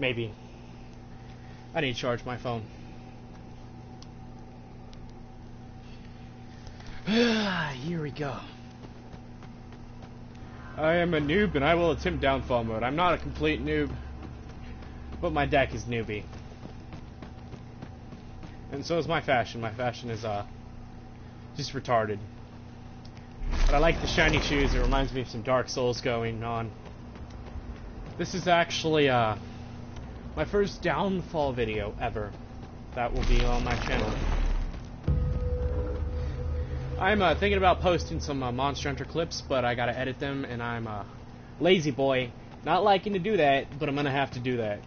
Maybe. I need to charge my phone. Here we go. I am a noob and I will attempt downfall mode. I'm not a complete noob, but my deck is newbie. And so is my fashion. My fashion is just retarded. But I like the shiny shoes. It reminds me of some Dark Souls going on. This is actually my first downfall video ever. That will be on my channel. I'm thinking about posting some Monster Hunter clips, but I gotta edit them, and I'm a lazy boy. Not liking to do that, but I'm gonna have to do that.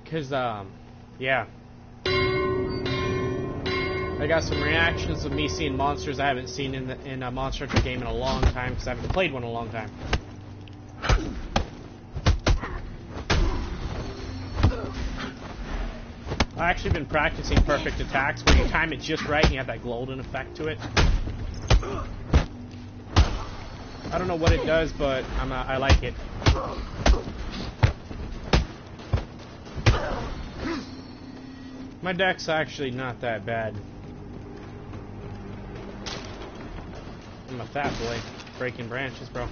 Cause, yeah. I got some reactions of me seeing monsters I haven't seen in a Monster Hunter game in a long time, because I haven't played one in a long time. I've actually been practicing perfect attacks where you time it just right and you have that golden effect to it. I don't know what it does, but I like it. My deck's actually not that bad. I'm a fat boy. Breaking branches, bro.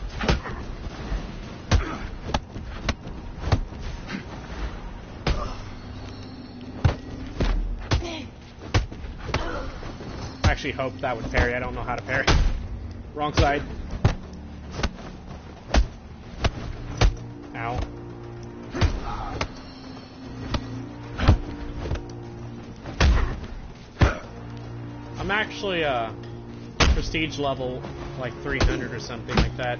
I actually hoped that would parry. I don't know how to parry. Wrong side. Ow. I'm actually prestige level like 300 or something like that.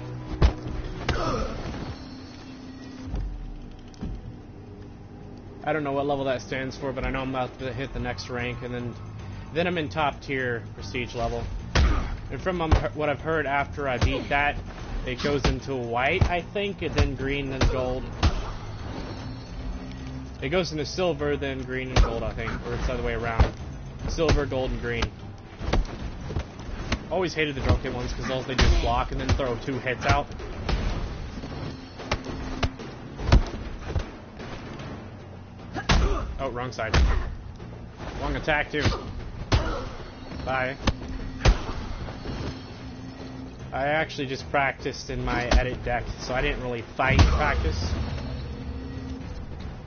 I don't know what level that stands for, but I know I'm about to hit the next rank, and then I'm in top tier prestige level. And from what I've heard, after I beat that, it goes into white, I think, and then green, then gold. It goes into silver, then green and gold, I think, or it's the other way around. Silver, gold, and green. Always hated the drone kit ones because all they do is block and then throw 2 hits out. Oh, wrong side. Wrong attack, too. Bye. I actually just practiced in my edit deck, so I didn't really fight practice.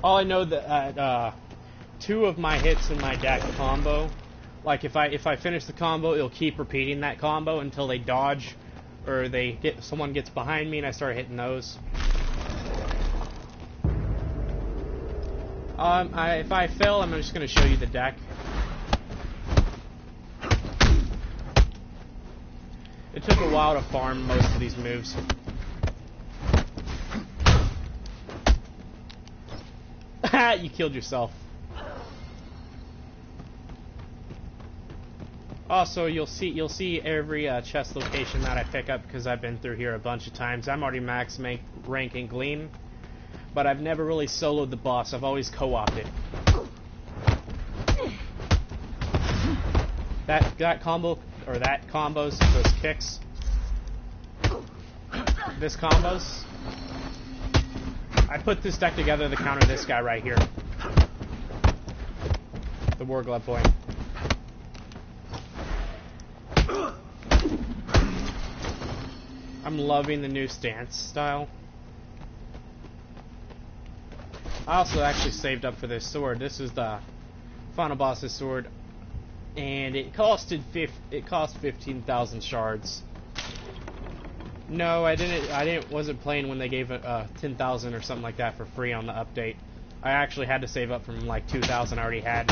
All I know that 2 of my hits in my deck combo, like if I finish the combo, it'll keep repeating that combo until they dodge or someone gets behind me and I start hitting those. If I fail, I'm just going to show you the deck. It took a while to farm most of these moves. You killed yourself. Also, you'll see every chest location that I pick up because I've been through here a bunch of times. I'm already max rank in Gleam, but I've never really soloed the boss. I've always co-opted. That combo, or that combos, those kicks. This combos. I put this deck together to counter this guy right here. The War Glove Boy. I'm loving the new stance style. I also actually saved up for this sword. This is the final boss's sword, and it cost 15,000 shards. No, I wasn't playing when they gave it 10,000 or something like that for free on the update. I actually had to save up from like 2,000 I already had.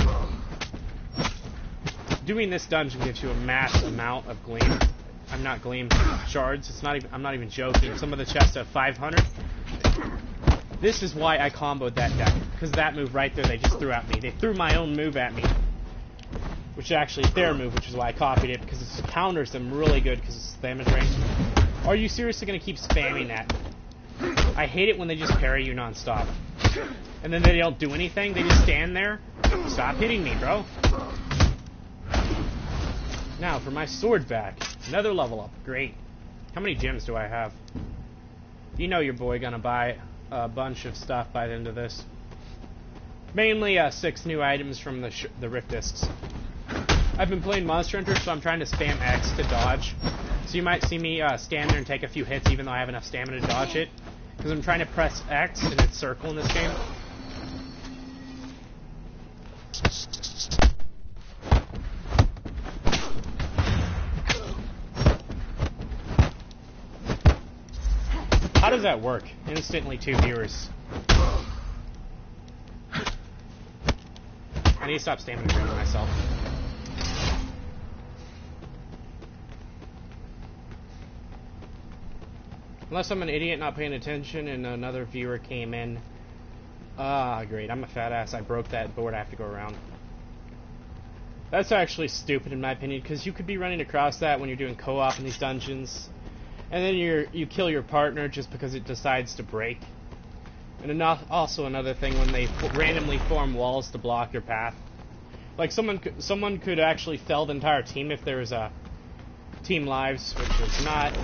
Doing this dungeon gives you a mass amount of gleam. I'm not gleam shards. It's not even. I'm not even joking. Some of the chests have 500. This is why I comboed that deck, because that move right there they just threw at me. They threw my own move at me, which is actually their move, which is why I copied it, because it counters them really good because it's damage range. Are you seriously gonna keep spamming that? I hate it when they just parry you non-stop, and then they don't do anything. They just stand there. Stop hitting me, bro. Now for my sword back. Another level up. Great. How many gems do I have? You know your boy gonna buy a bunch of stuff by the end of this. Mainly 6 new items from the Rift Discs. I've been playing Monster Hunter, so I'm trying to spam X to dodge. So you might see me stand there and take a few hits even though I have enough stamina to dodge it. Because I'm trying to press X and it's circle in this game. How does that work? Instantly 2 viewers. I need to stop stamina draining myself. Unless I'm an idiot not paying attention and another viewer came in. Ah, great. I'm a fat ass. I broke that board. I have to go around. That's actually stupid in my opinion, because you could be running across that when you're doing co-op in these dungeons. And then you kill your partner just because it decides to break. And also another thing, when they randomly form walls to block your path. Like someone could actually fell the entire team if there was a team lives, which is not.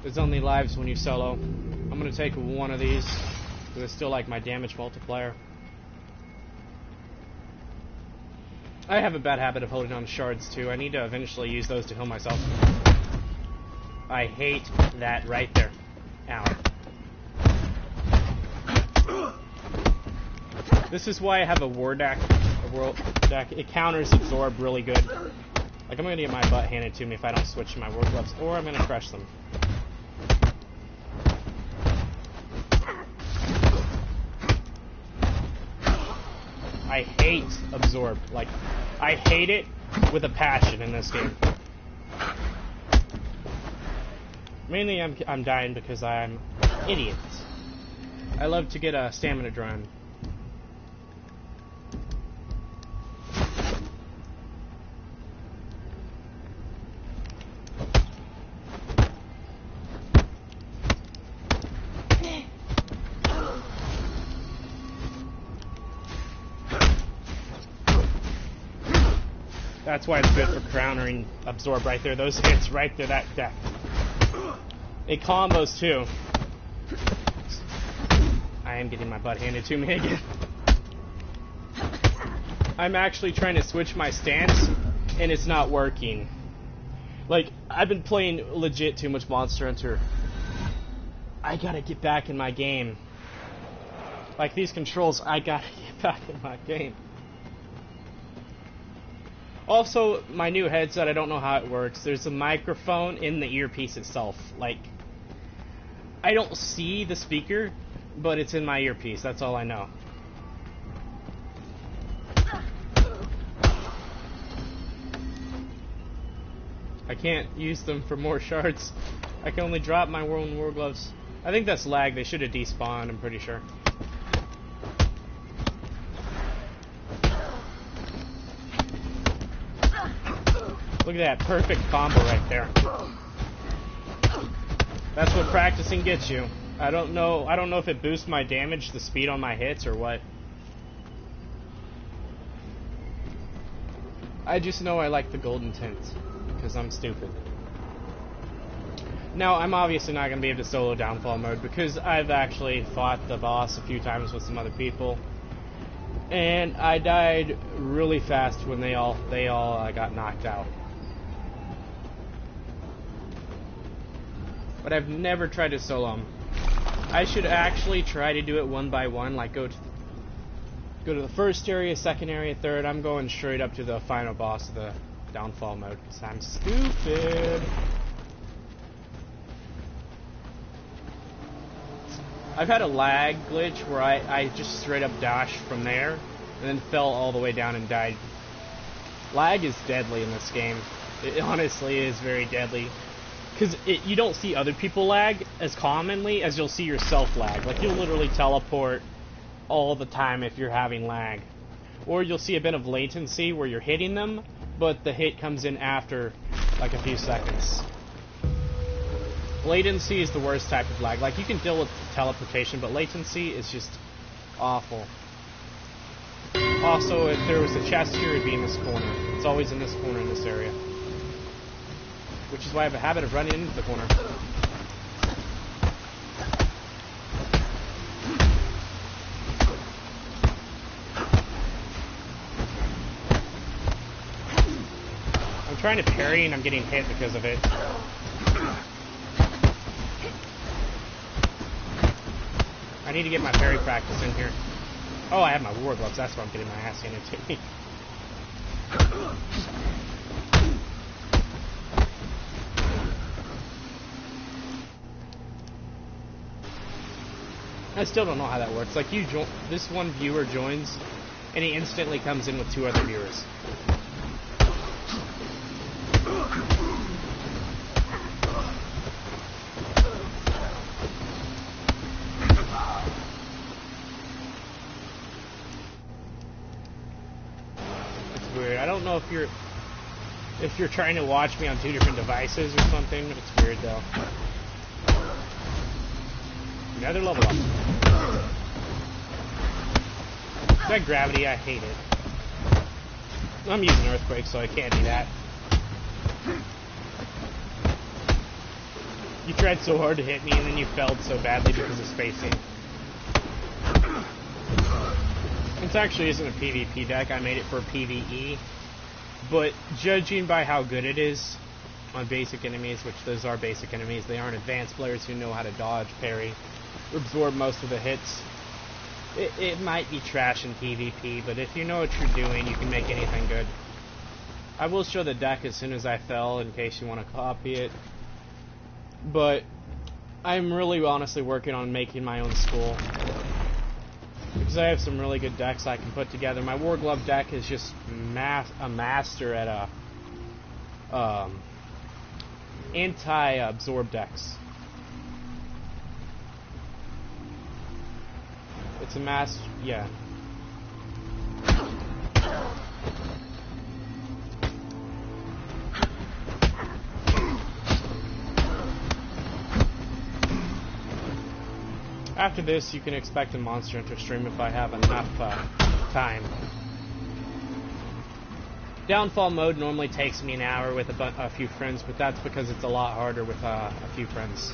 There's only lives when you solo. I'm gonna take one of these because I still like my damage multiplier. I have a bad habit of holding on to shards too. I need to eventually use those to heal myself. I hate that right there. Ow. This is why I have a war deck. A world deck. It counters absorb really good. Like, I'm gonna get my butt handed to me if I don't switch to my war gloves, or I'm gonna crush them. I hate absorb. Like, I hate it with a passion in this game. Mainly, I'm dying because I'm an idiot. I love to get a stamina drain. That's why it's good for countering absorb right there. Those hits right there, that deck. It combos too. I am getting my butt handed to me again. I'm actually trying to switch my stance, and it's not working. Like, I've been playing legit too much Monster Hunter. I gotta get back in my game. Like, these controls, I gotta get back in my game. Also, my new headset, I don't know how it works. There's a microphone in the earpiece itself. Like, I don't see the speaker, but it's in my earpiece. That's all I know. I can't use them for more shards. I can only drop my war gloves. I think that's lag. They should have despawned, I'm pretty sure. Look at that perfect combo right there. That's what practicing gets you. I don't know if it boosts my damage, the speed on my hits, or what. I just know I like the golden tint because I'm stupid. Now, I'm obviously not going to be able to solo downfall mode because I've actually fought the boss a few times with some other people. And I died really fast when they all got knocked out. But I've never tried to solo them. I should actually try to do it one by one, like go to the first area, second area, third. I'm going straight up to the final boss of the downfall mode because I'm stupid. I've had a lag glitch where I just straight up dashed from there and then fell all the way down and died. Lag is deadly in this game. It honestly is very deadly. Because you don't see other people lag as commonly as you'll see yourself lag. Like, you'll literally teleport all the time if you're having lag. Or you'll see a bit of latency where you're hitting them, but the hit comes in after, like, a few seconds. Latency is the worst type of lag. Like, you can deal with teleportation, but latency is just awful. Also, if there was a chest here, it'd be in this corner. It's always in this corner in this area. Which is why I have a habit of running into the corner. trying to parry and I'm getting hit because of it. I need to get my parry practice in here. Oh, I have my war gloves. That's why I'm getting my ass handed to me. I still don't know how that works. Like, this one viewer joins, and he instantly comes in with 2 other viewers. It's weird. I don't know if you're trying to watch me on 2 different devices or something. It's weird though. Another level up. That gravity, I hate it. I'm using Earthquake, so I can't do that. You tried so hard to hit me, and then you failed so badly because of spacing. It actually isn't a PvP deck. I made it for PvE. But judging by how good it is on basic enemies, which those are basic enemies, they aren't advanced players who know how to dodge, parry, absorb most of the hits. It might be trash in PvP, but if you know what you're doing, you can make anything good. I will show the deck as soon as I fell, in case you want to copy it. But I'm really honestly working on making my own school, because I have some really good decks I can put together. My War Glove deck is just a master at anti-absorb decks. It's a mass, yeah. After this, you can expect a Monster Hunter stream if I have enough time. Downfall mode normally takes me an hour with a few friends, but that's because it's a lot harder with a few friends.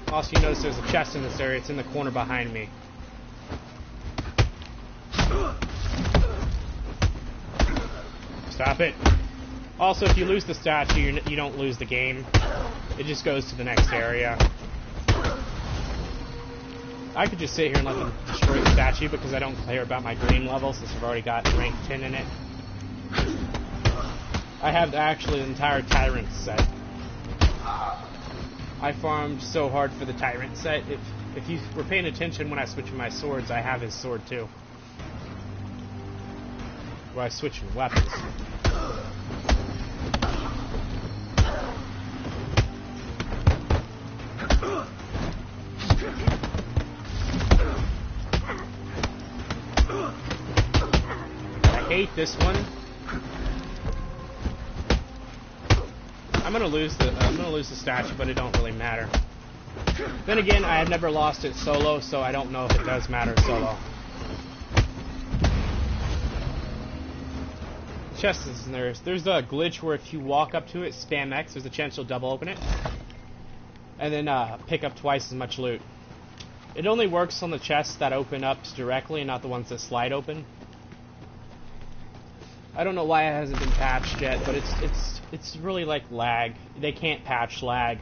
Also, you notice there's a chest in this area. It's in the corner behind me. Stop it. Also, if you lose the statue, you don't lose the game. It just goes to the next area. I could just sit here and let them destroy the statue because I don't care about my green level since I've already got rank 10 in it. I have actually the entire Tyrant set. I farmed so hard for the Tyrant set. If you were paying attention when I switched my swords, I have his sword too. Where I switch weapons. I hate this one. I'm gonna lose the statue, but it don't really matter. Then again, I have never lost it solo, so I don't know if it does matter solo. Chest is in there. There's a glitch where if you walk up to it, spam X, there's a chance you'll double open it, and then pick up twice as much loot. It only works on the chests that open up directly, and not the ones that slide open. I don't know why it hasn't been patched yet, but it's really like lag. They can't patch lag.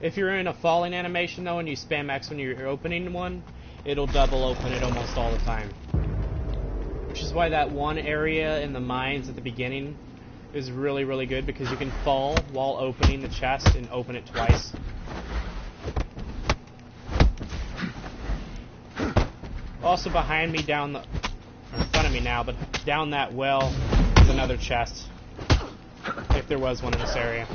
If you're in a falling animation though and you spam X when you're opening one, it'll double open it almost all the time. Which is why that one area in the mines at the beginning is really, really good, because you can fall while opening the chest and open it twice. Also behind me or in front of me now, but down that well is another chest, if there was one in this area.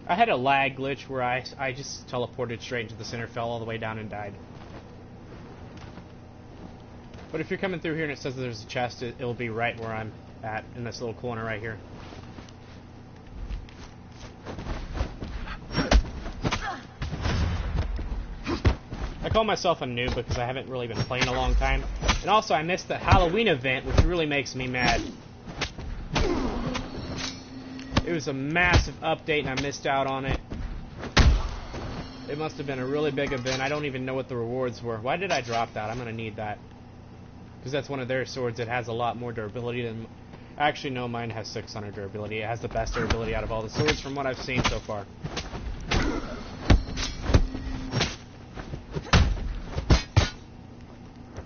I had a lag glitch where I just teleported straight into the center, fell all the way down and died. But if you're coming through here and it says there's a chest, it'll be right where I'm at, in this little corner right here. I call myself a noob because I haven't really been playing a long time. And also I missed the Halloween event, which really makes me mad. It was a massive update and I missed out on it. It must have been a really big event. I don't even know what the rewards were. Why did I drop that? I'm going to need that. Because that's one of their swords. It has a lot more durability than... Actually, no, mine has 600 durability. It has the best durability out of all the swords from what I've seen so far.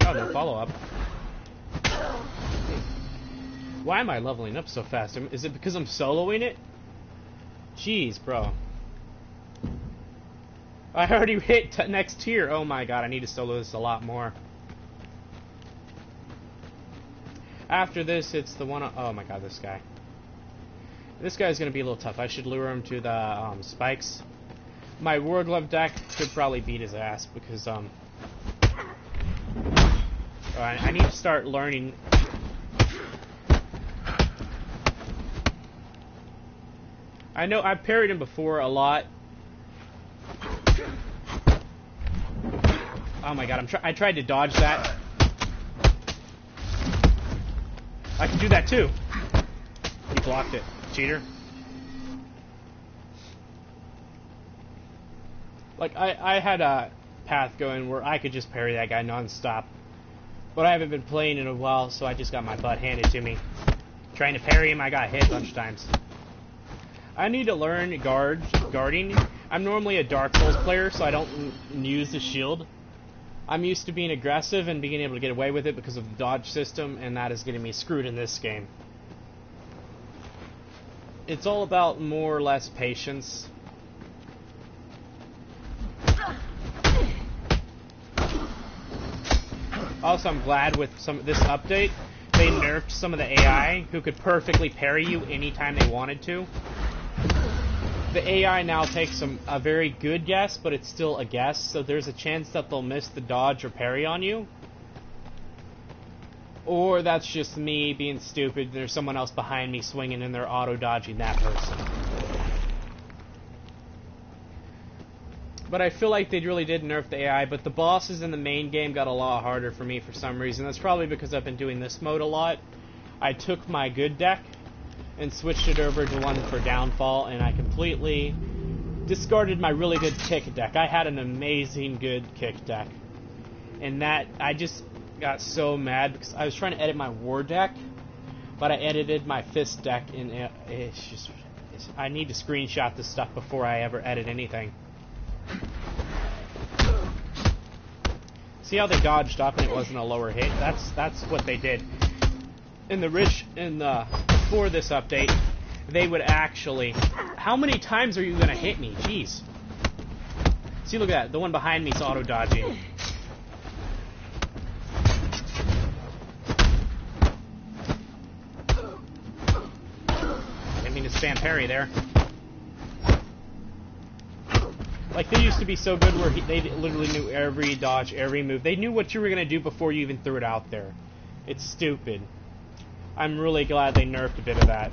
Oh, no follow-up. Why am I leveling up so fast? Is it because I'm soloing it? Jeez, bro. I already hit next tier. Oh my god, I need to solo this a lot more. After this, it's the one... Oh my god, this guy. This guy's going to be a little tough. I should lure him to the spikes. My Ward Glove deck could probably beat his ass because... I need to start learning... I know I've parried him before a lot. Oh my god, I tried to dodge that. I can do that too. He blocked it. Cheater. Like, I had a path going where I could just parry that guy non-stop. But I haven't been playing in a while, so I just got my butt handed to me. Trying to parry him, I got hit a bunch of times. I need to learn guarding. I'm normally a Dark Souls player, so I don't use the shield. I'm used to being aggressive and being able to get away with it because of the dodge system, and that is getting me screwed in this game. It's all about more or less patience. Also, I'm glad with this update, they nerfed some of the AI who could perfectly parry you anytime they wanted to. The AI now takes a very good guess, but it's still a guess, so there's a chance that they'll miss the dodge or parry on you. Or that's just me being stupid, and there's someone else behind me swinging and they're auto-dodging that person. But I feel like they really did nerf the AI, but the bosses in the main game got a lot harder for me for some reason. That's probably because I've been doing this mode a lot. I took my good deck and switched it over to one for downfall, and I completely discarded my really good kick deck. I had an amazing good kick deck. And that, I just got so mad because I was trying to edit my war deck, but I edited my fist deck, and I need to screenshot this stuff before I ever edit anything. See how they dodged up and it wasn't a lower hit? That's what they did. Before this update, they would actually... How many times are you going to hit me? Jeez. See, look at that. The one behind me is auto-dodging. Didn't mean to spam parry there. Like, they used to be so good where they literally knew every dodge, every move. They knew what you were going to do before you even threw it out there. It's stupid. I'm really glad they nerfed a bit of that.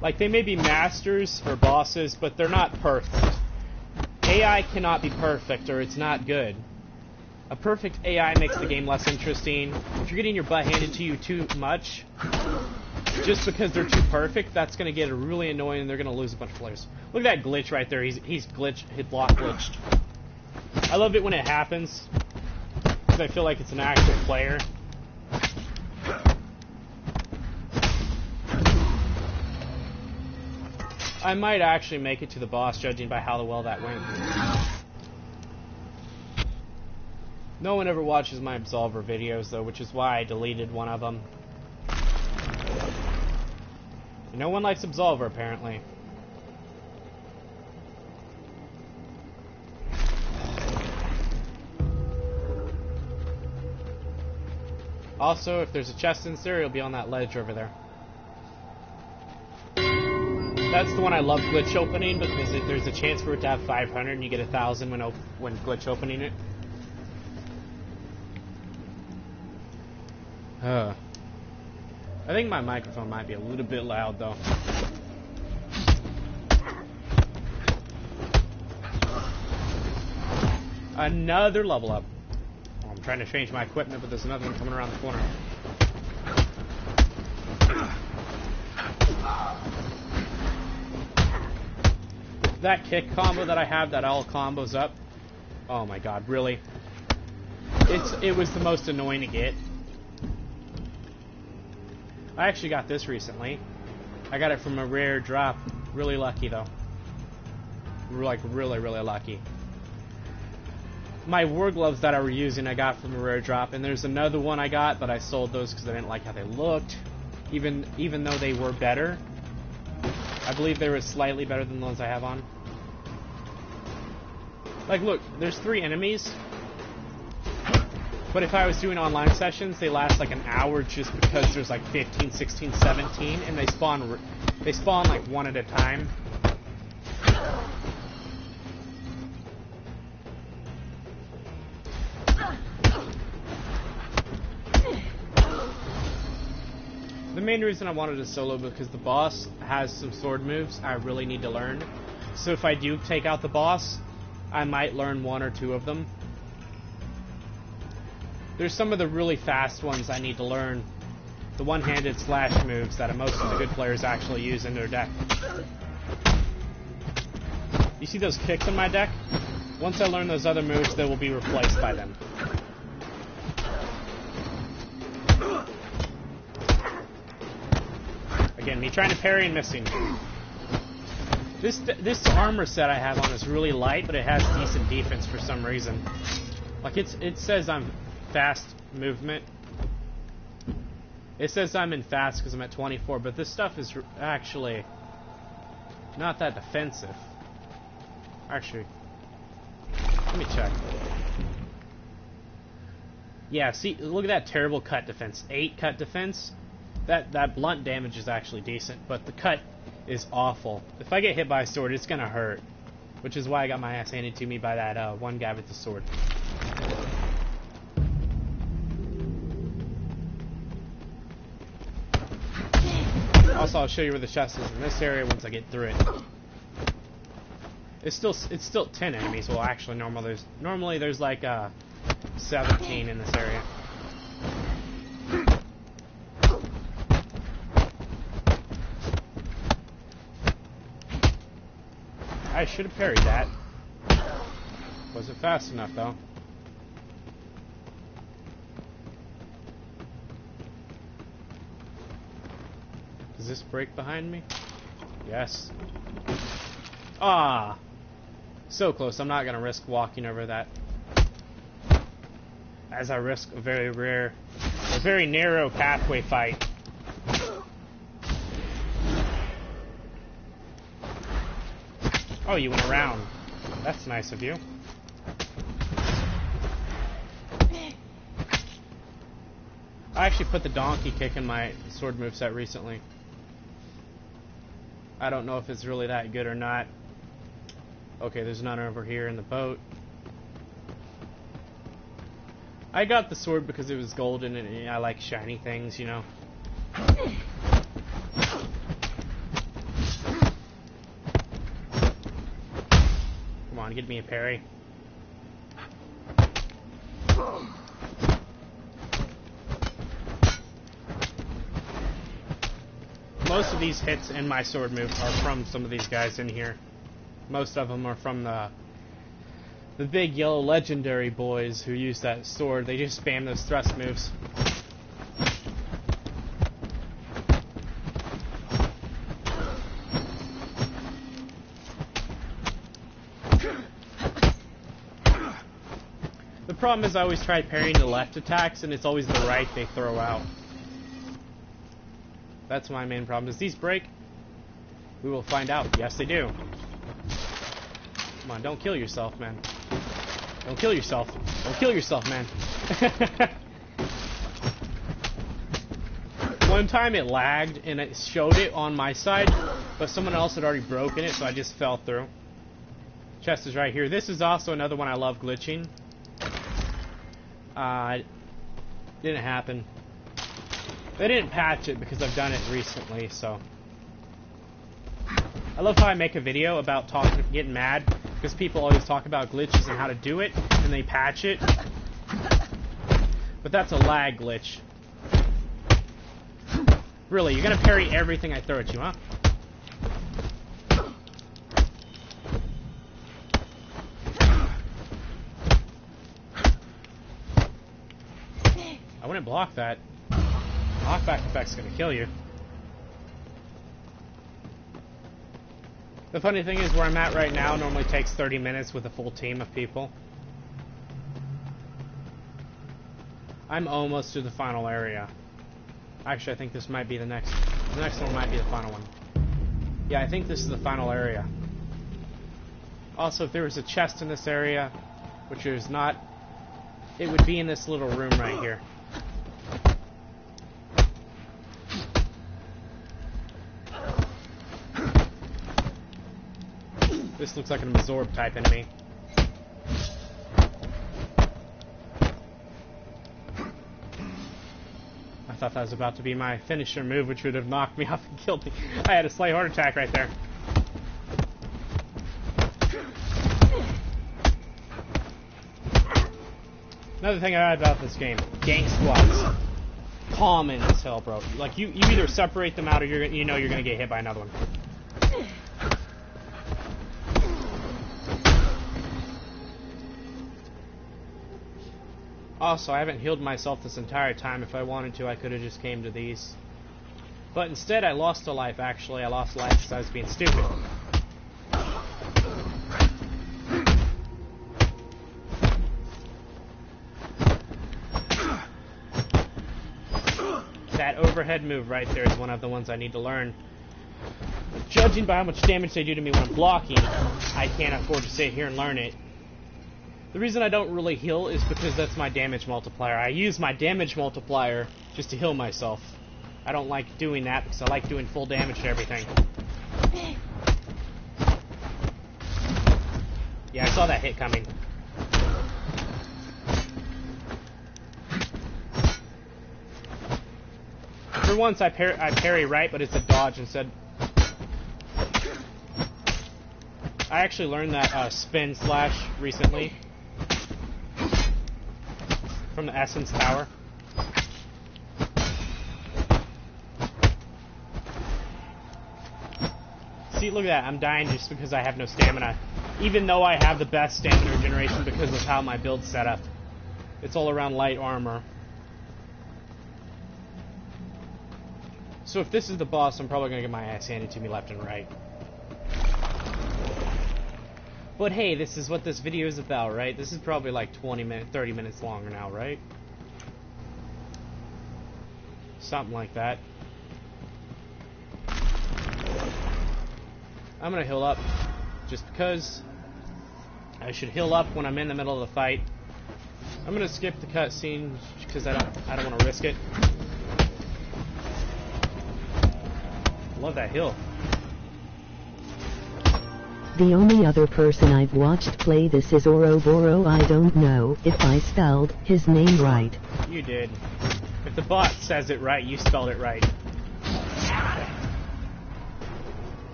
Like, they may be masters or bosses, but they're not perfect. AI cannot be perfect, or it's not good. A perfect AI makes the game less interesting. If you're getting your butt handed to you too much, just because they're too perfect, that's going to get really annoying, and they're going to lose a bunch of players. Look at that glitch right there. He's glitched, hit block glitched. I love it when it happens, because I feel like it's an actual player. I might actually make it to the boss, judging by how well that went. No one ever watches my Absolver videos, though, which is why I deleted one of them. No one likes Absolver, apparently. Also, if there's a chest in there, it'll be on that ledge over there. That's the one I love glitch opening, because there's a chance for it to have 500 and you get 1,000 when glitch opening it. I think my microphone might be a little bit loud, though. Another level up. Oh, I'm trying to change my equipment, but there's another one coming around the corner. That kick combo that I have that all combos up. Oh my god, really? It was the most annoying to get. I actually got this recently. I got it from a rare drop. Really lucky though. Like really, really lucky. My war gloves that I were using I got from a rare drop, and there's another one I got, but I sold those because I didn't like how they looked. Even though they were better. I believe they were slightly better than the ones I have on. Like, look, there's 3 enemies. But if I was doing online sessions, they last like an hour just because there's like 15, 16, 17, and they spawn like one at a time. The main reason I wanted to solo because the boss has some sword moves I really need to learn. So if I do take out the boss, I might learn 1 or 2 of them. There's some of the really fast ones I need to learn. The one-handed slash moves that most of the good players actually use in their deck. You see those kicks in my deck? Once I learn those other moves, they will be replaced by them. Again, me trying to parry and missing. This armor set I have on is really light, but it has decent defense for some reason. Like it says I'm fast movement. It says I'm in fast because I'm at 24, but this stuff is actually not that defensive. Actually, let me check. Yeah, see, look at that terrible cut defense. 8 cut defense. That blunt damage is actually decent, but the cut is awful. If I get hit by a sword, it's gonna hurt. Which is why I got my ass handed to me by that one guy with the sword. Also, I'll show you where the chest is in this area once I get through it. It's still 10 enemies. Well, actually, normally there's like 17 in this area. I should have parried that. Wasn't fast enough though. Does this break behind me? Yes. Ah! So close. I'm not gonna risk walking over that. As I risk a very narrow pathway fight. Oh, you went around. That's nice of you. I actually put the donkey kick in my sword moveset recently. I don't know if it's really that good or not. Okay, there's none over here in the boat. I got the sword because it was golden and I like shiny things, you know. Come on, get me a parry. Most of these hits in my sword move are from some of these guys in here. Most of them are from the big yellow legendary boys who use that sword. They just spam those thrust moves. The problem is I always try parrying the left attacks and it's always the right they throw out. That's my main problem. Does these break? We will find out. Yes, they do. Come on, don't kill yourself, man. Don't kill yourself. Don't kill yourself, man. One time it lagged and it showed it on my side, but someone else had already broken it, so I just fell through. Chest is right here. This is also another one I love glitching. Didn't happen. They didn't patch it because I've done it recently, so. I love how I make a video about getting mad because people always talk about glitches and how to do it, and they patch it. But that's a lag glitch. Really, you're gonna parry everything I throw at you, huh? wouldn't block that. Knockback effect's gonna kill you. The funny thing is, where I'm at right now normally takes 30 minutes with a full team of people. I'm almost to the final area. Actually, I think this might be the next one might be the final one. Yeah, I think this is the final area. Also, if there was a chest in this area, which there's not, it would be in this little room right here. This looks like an absorb type enemy. I thought that was about to be my finisher move, which would have knocked me off and killed me. I had a slight heart attack right there. Another thing I like about this game, gang squads. Common as hell, bro. Like, you either separate them out or you know you're gonna get hit by another one. Also, I haven't healed myself this entire time. If I wanted to, I could have just came to these. But instead, I lost a life, actually. I lost life because I was being stupid. That overhead move right there is one of the ones I need to learn. Judging by how much damage they do to me when I'm blocking, I can't afford to sit here and learn it. The reason I don't really heal is because that's my damage multiplier. I use my damage multiplier just to heal myself. I don't like doing that because I like doing full damage to everything. Yeah, I saw that hit coming. For once, I parry right, but it's a dodge instead. I actually learned that spin slash recently from the Essence Tower. See, look at that. I'm dying just because I have no stamina. Even though I have the best stamina regeneration because of how my build's set up. It's all around light armor. So if this is the boss, I'm probably going to get my ass handed to me left and right. But hey, this is what this video is about, right? This is probably like 30 minutes longer now, right? Something like that. I'm gonna heal up, just because I should heal up when I'm in the middle of the fight. I'm gonna skip the cutscene because I don't want to risk it. Love that hill. The only other person I've watched play this is Ouroboros. I don't know if I spelled his name right. You did. If the bot says it right, you spelled it right.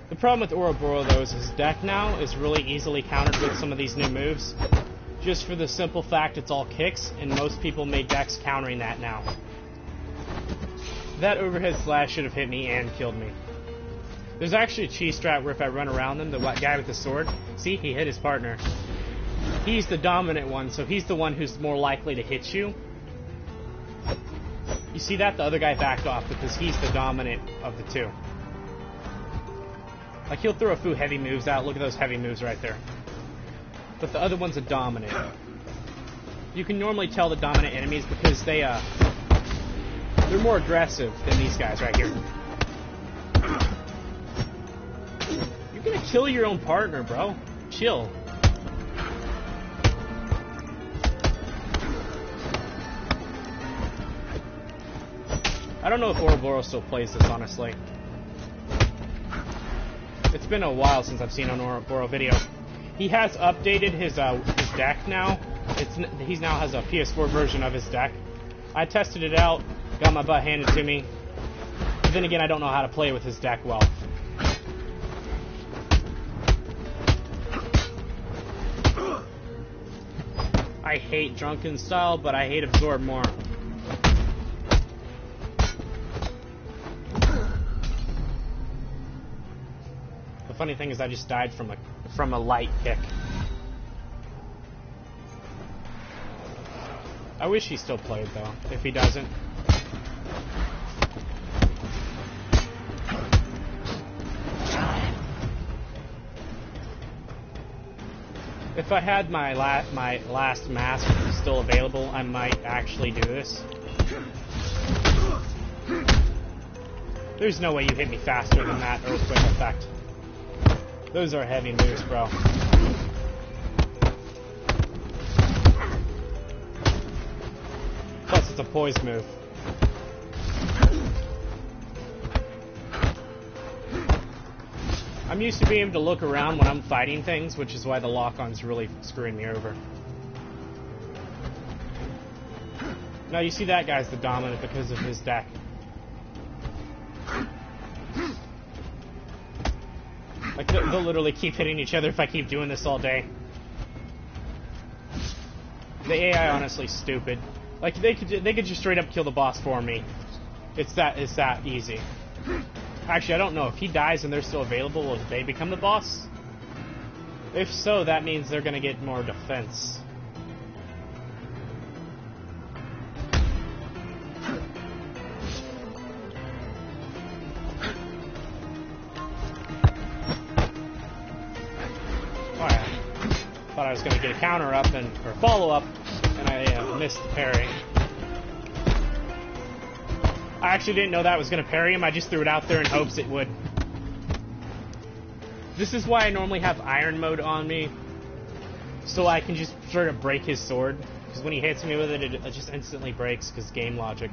The problem with Ouroboros, though, is his deck now is really easily countered with some of these new moves. Just for the simple fact it's all kicks, and most people made decks countering that now. That overhead slash should have hit me and killed me. There's actually a cheese strat where if I run around them, the guy with the sword, see, he hit his partner. He's the dominant one, so he's the one who's more likely to hit you. You see that? The other guy backed off because he's the dominant of the two. Like, he'll throw a few heavy moves out. Look at those heavy moves right there. But the other one's a dominant. You can normally tell the dominant enemies because they're more aggressive than these guys right here. You're gonna kill your own partner, bro. Chill. I don't know if Ouroboros still plays this, honestly. It's been a while since I've seen an Ouroboros video. He has updated his deck now. He now has a PS4 version of his deck. I tested it out, got my butt handed to me. But then again, I don't know how to play with his deck well. I hate Drunken Style, but I hate Absorb more. The funny thing is I just died from a light kick. I wish he still played, though, if he doesn't. If I had my last mask still available, I might actually do this. There's no way you hit me faster than that earthquake effect. Those are heavy moves, bro. Plus, it's a poise move. I'm used to being able to look around when I'm fighting things, which is why the lock-on's really screwing me over. Now, you see that guy's the dominant because of his deck. Like, they'll literally keep hitting each other if I keep doing this all day. The AI honestly stupid. Like, they could just straight up kill the boss for me. It's that easy. Actually, I don't know. If he dies and they're still available, will they become the boss? If so, that means they're gonna get more defense. Alright. Thought I was gonna get a counter up or follow up, and I missed the parry. I actually didn't know that was going to parry him. I just threw it out there in hopes it would. This is why I normally have iron mode on me, so I can just sort of break his sword. Because when he hits me with it, it just instantly breaks because game logic.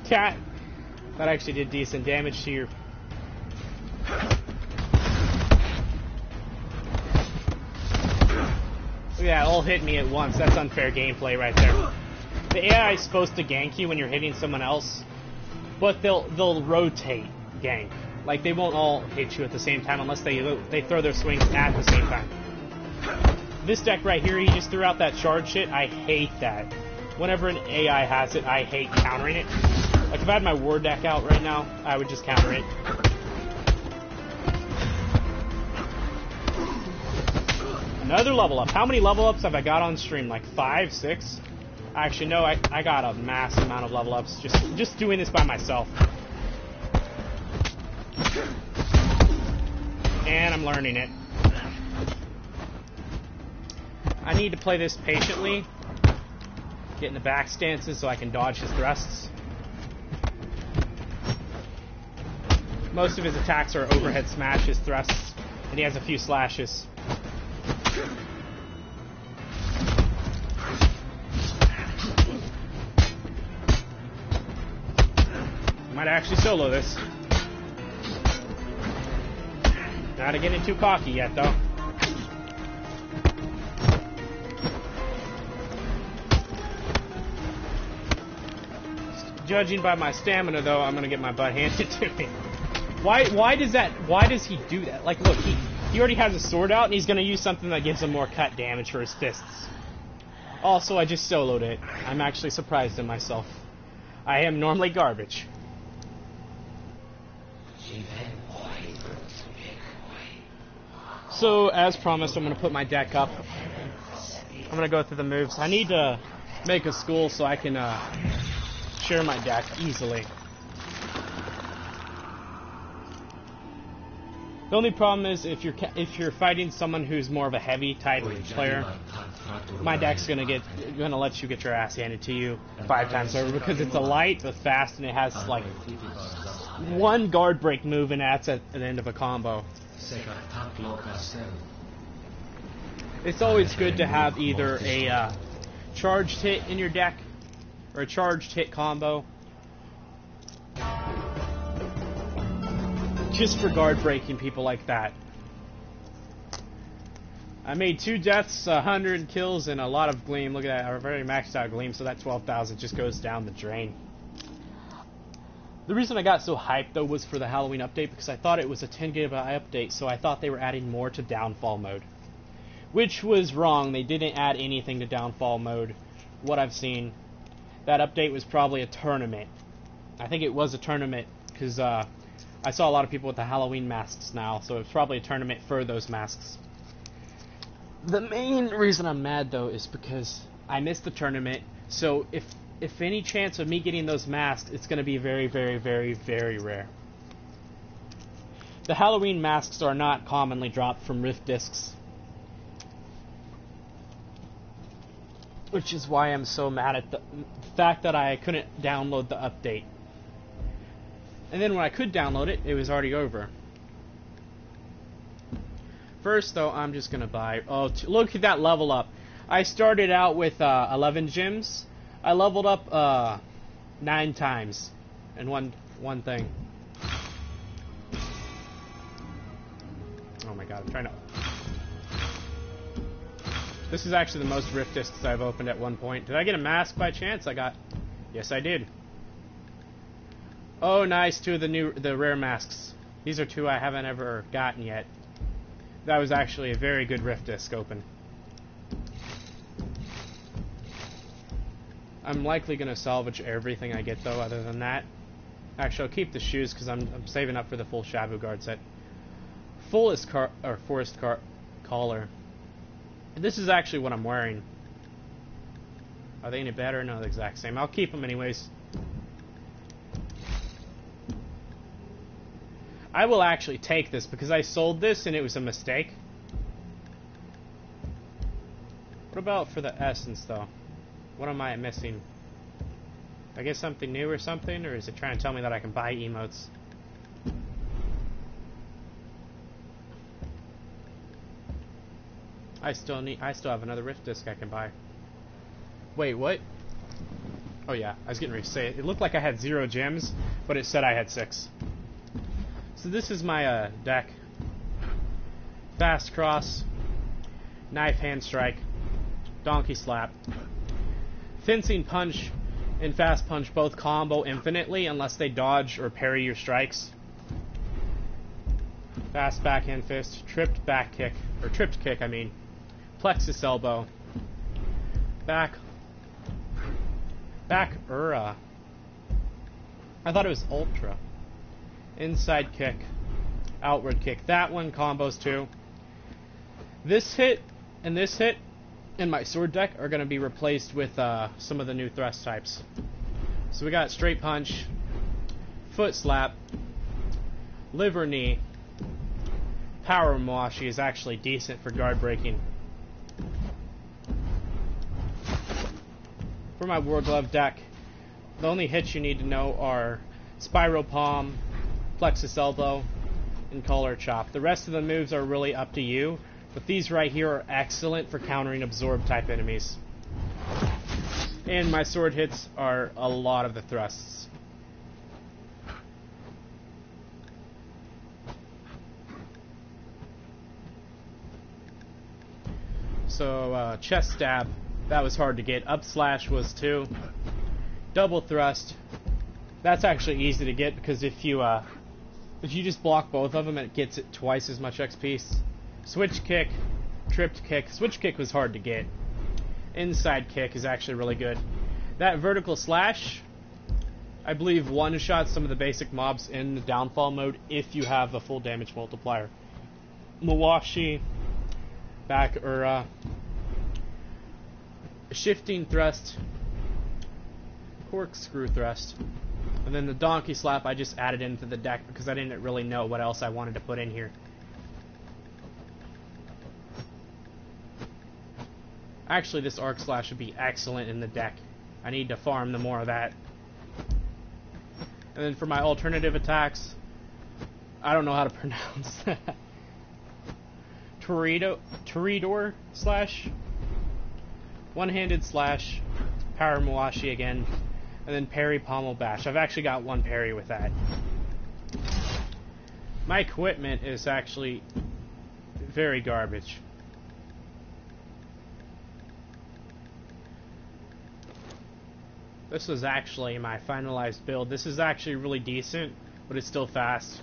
Cat! That actually did decent damage to your... Look at that, all hit me at once. That's unfair gameplay right there. The AI is supposed to gank you when you're hitting someone else, but they'll rotate gank. Like, they won't all hit you at the same time unless they throw their swings at the same time. This deck right here, he just threw out that charge shit. I hate that. Whenever an AI has it, I hate countering it. Like, if I had my war deck out right now, I would just counter it. Another level up. How many level ups have I got on stream? Like 5, 6? Actually, no, I got a massive amount of level ups just doing this by myself. And I'm learning it. I need to play this patiently. Get in the back stances so I can dodge his thrusts. Most of his attacks are overhead smashes, thrusts, and he has a few slashes. Might actually solo this. Not getting too cocky yet, though. Judging by my stamina, though, I'm gonna get my butt handed to me. Why does he do that? Like, look, he already has a sword out, and he's gonna use something that gives him more cut damage for his fists. Also, I just soloed it. I'm actually surprised in myself. I am normally garbage. So, as promised, I'm going to put my deck up. I'm going to go through the moves. I need to make a school so I can share my deck easily. The only problem is if you're fighting someone who's more of a heavy type player, my deck's gonna let you get your ass handed to you 5 times over because it's a light but fast and it has like one guard break move and that's at the end of a combo. It's always good to have either a charged hit in your deck or a charged hit combo. Just for guard breaking people like that. I made 2 deaths, 100 kills, and a lot of gleam. Look at that, I already maxed out gleam, so that 12,000 just goes down the drain. The reason I got so hyped, though, was for the Halloween update, because I thought it was a 10 GB update, so I thought they were adding more to Downfall mode. Which was wrong, they didn't add anything to Downfall mode. What I've seen, that update was probably a tournament. I think it was a tournament, because, I saw a lot of people with the Halloween masks now, so it's probably a tournament for those masks. The main reason I'm mad, though, is because I missed the tournament, so if any chance of me getting those masks, it's going to be very, very, very, very rare. The Halloween masks are not commonly dropped from Rift discs, which is why I'm so mad at the fact that I couldn't download the update. And then when I could download it, it was already over. First, though, I'm just going to buy... Oh, look at that level up. I started out with 11 gems. I leveled up 9 times in one thing. Oh my god, I'm trying to... This is actually the most Rift discs I've opened at one point. Did I get a mask by chance? Yes, I did. Oh, nice, 2 of the rare masks. These are 2 I haven't ever gotten yet. That was actually a very good Rift disc open. I'm likely going to salvage everything I get, though, other than that. Actually, I'll keep the shoes, because I'm saving up for the full Shabu Guard set. Forest Collar. This is actually what I'm wearing. Are they any better? No, the exact same. I'll keep them anyways. I will actually take this because I sold this and it was a mistake. What about for the essence, though? What am I missing? I get something new or something, or is it trying to tell me that I can buy emotes? I still have another Rift disc I can buy. Wait, what? Oh yeah, I was getting ready to say it. It looked like I had 0 gems, but it said I had 6. So this is my deck. Fast Cross, Knife Hand Strike, Donkey Slap. Fencing Punch and Fast Punch both combo infinitely unless they dodge or parry your strikes. Fast Backhand Fist, Tripped Back Kick, or Tripped Kick I mean. Plexus Elbow. I thought it was Ultra. Inside Kick. Outward Kick. That one combos too. This hit and this hit in my sword deck are going to be replaced with some of the new thrust types. So we got Straight Punch, Foot Slap, Liver Knee. Power Mawashi is actually decent for guard breaking. For my War Glove deck, the only hits you need to know are Spiral Palm, Plexus Elbow, and Collar Chop. The rest of the moves are really up to you, but these right here are excellent for countering Absorb type enemies. And my sword hits are a lot of the thrusts. So, Chest Stab, that was hard to get. Up Slash was too. Double Thrust, that's actually easy to get because if you just block both of them, it gets it twice as much XP. Switch Kick, Tripped Kick. Switch Kick was hard to get. Inside Kick is actually really good. That Vertical Slash, I believe one-shots some of the basic mobs in the downfall mode if you have a full damage multiplier. Mawashi, Back Ura, Shifting Thrust, Corkscrew Thrust, and then the Donkey Slap I just added into the deck because I didn't really know what else I wanted to put in here. Actually, this Arc Slash would be excellent in the deck. I need to farm the more of that. And then for my alternative attacks, I don't know how to pronounce that. Toreador Slash, One-Handed Slash, Power Mawashi again, and then Parry Pommel Bash. I've actually got one parry with that. My equipment is actually very garbage. This is actually my finalized build. This is actually really decent, but it's still fast.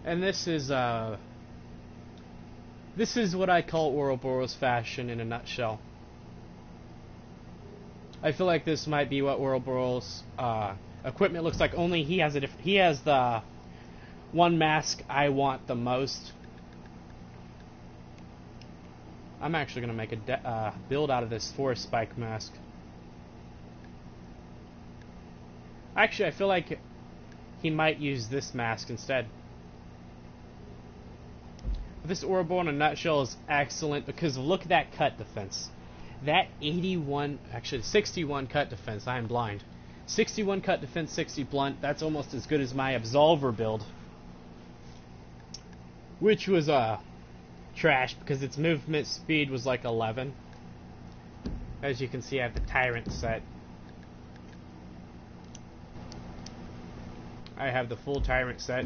And this is what I call Ouroboros fashion in a nutshell. I feel like this might be what Ouroboros equipment looks like. Only he has the one mask I want the most. I'm actually going to make a build out of this forest spike mask. Actually, I feel like he might use this mask instead. This Ouroboros in a nutshell is excellent because look at that cut defense. That 81, actually 61 cut defense, I am blind. 61 cut defense, 60 blunt, that's almost as good as my Absolver build. Which was trash because its movement speed was like 11. As you can see, I have the Tyrant set. I have the full Tyrant set.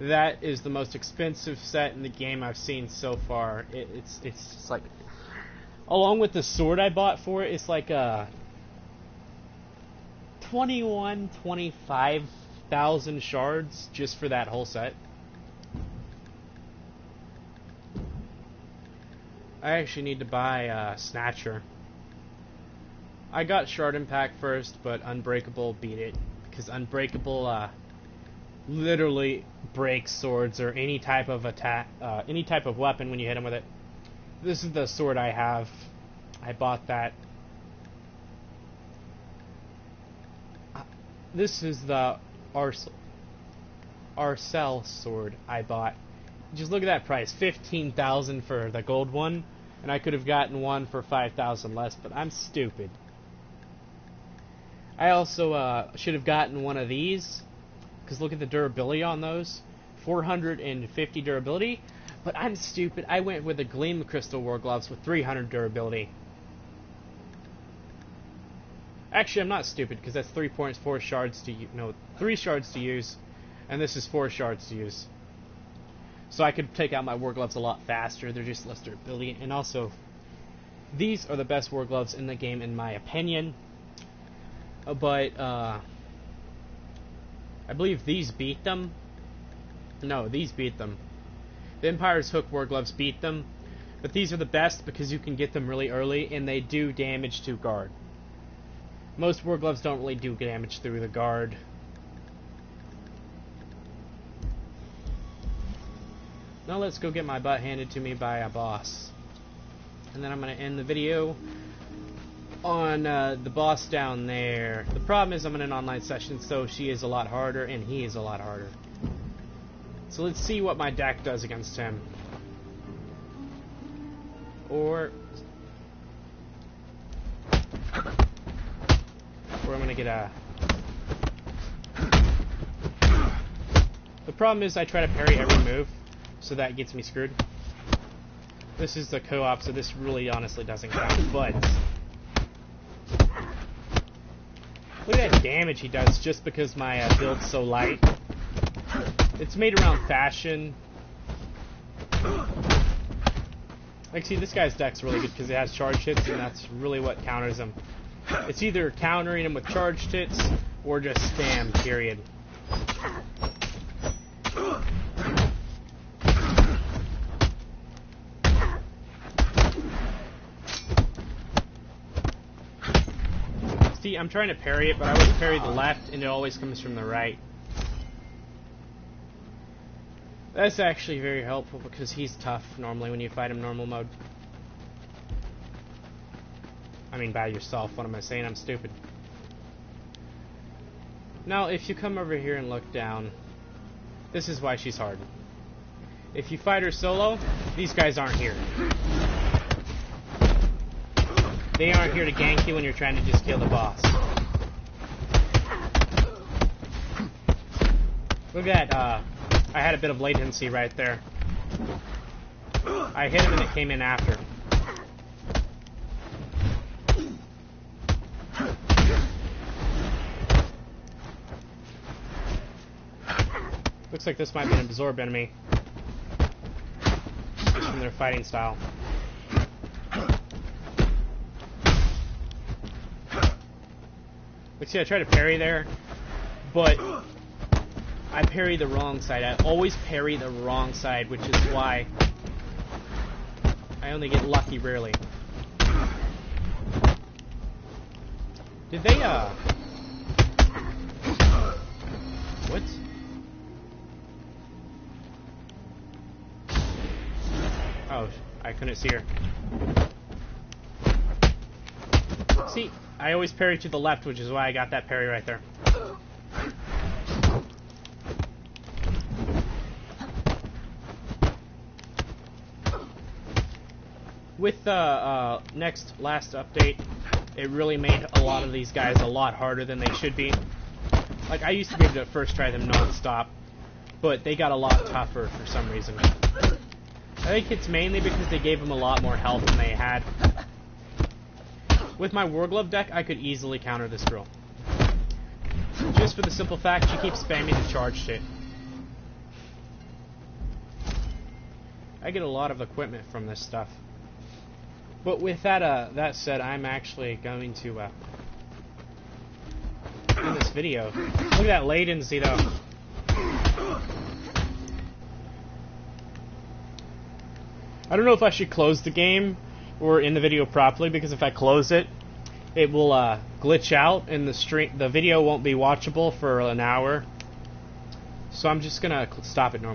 That is the most expensive set in the game I've seen so far. It's just like, along with the sword I bought for it, it's like a 25,000 shards just for that whole set. I actually need to buy Snatcher. I got Shard Impact first, but Unbreakable beat it because Unbreakable literally breaks swords or any type of attack, any type of weapon when you hit them with it. This is the sword I have. I bought that. This is the Arcel sword I bought. Just look at that price, 15,000 for the gold one, and I could have gotten one for 5,000 less, but I'm stupid. I also should have gotten one of these, because look at the durability on those. 450 durability, but I'm stupid. I went with the Gleam Crystal War Gloves with 300 durability. Actually, I'm not stupid, because that's 3 points, 4 shards to no, 3 shards to use, and this is 4 shards to use. So I could take out my War Gloves a lot faster. They're just less durability, and also, these are the best War Gloves in the game, in my opinion. But I believe these beat them. No, these beat them. The Empire's Hook War Gloves beat them, but these are the best because you can get them really early, and they do damage to guard. Most War Gloves don't really do damage through the guard. Now let's go get my butt handed to me by a boss. And then I'm going to end the video on the boss down there. The problem is I'm in an online session, so she is a lot harder, and he is a lot harder. So let's see what my deck does against him. Or I'm going to get a... The problem is I try to parry every move, so that gets me screwed. This is the co-op, so this really honestly doesn't count, but... Look at that damage he does just because my build's so light. It's made around fashion. Like, see, this guy's deck's really good because it has charge hits, and that's really what counters him. It's either countering him with charged hits, or just spam, period. See, I'm trying to parry it, but I always parry the left, and it always comes from the right. That's actually very helpful, because he's tough, normally, when you fight him normal mode. I mean, by yourself. What am I saying? I'm stupid. Now, if you come over here and look down, this is why she's hard. If you fight her solo, these guys aren't here. They aren't here to gank you when you're trying to just kill the boss. Look at that, I had a bit of latency right there. I hit him and it came in after. Looks like this might be an absorb enemy. Just from their fighting style. Like, see, I try to parry there, but I parry the wrong side. I always parry the wrong side, which is why I only get lucky rarely. Did they, what? I couldn't see her. See, I always parry to the left, which is why I got that parry right there. With the last update, it really made a lot of these guys a lot harder than they should be. Like, I used to be able to first try them non-stop, but they got a lot tougher for some reason. I think it's mainly because they gave them a lot more health than they had. With my War Glove deck, I could easily counter this girl. Just for the simple fact she keeps spamming the charge shit. I get a lot of equipment from this stuff. But with that said, I'm actually going to end this video. Look at that latency, though. I don't know if I should close the game or end the video properly, because if I close it, it will glitch out and the video won't be watchable for an hour. So I'm just gonna stop it normally.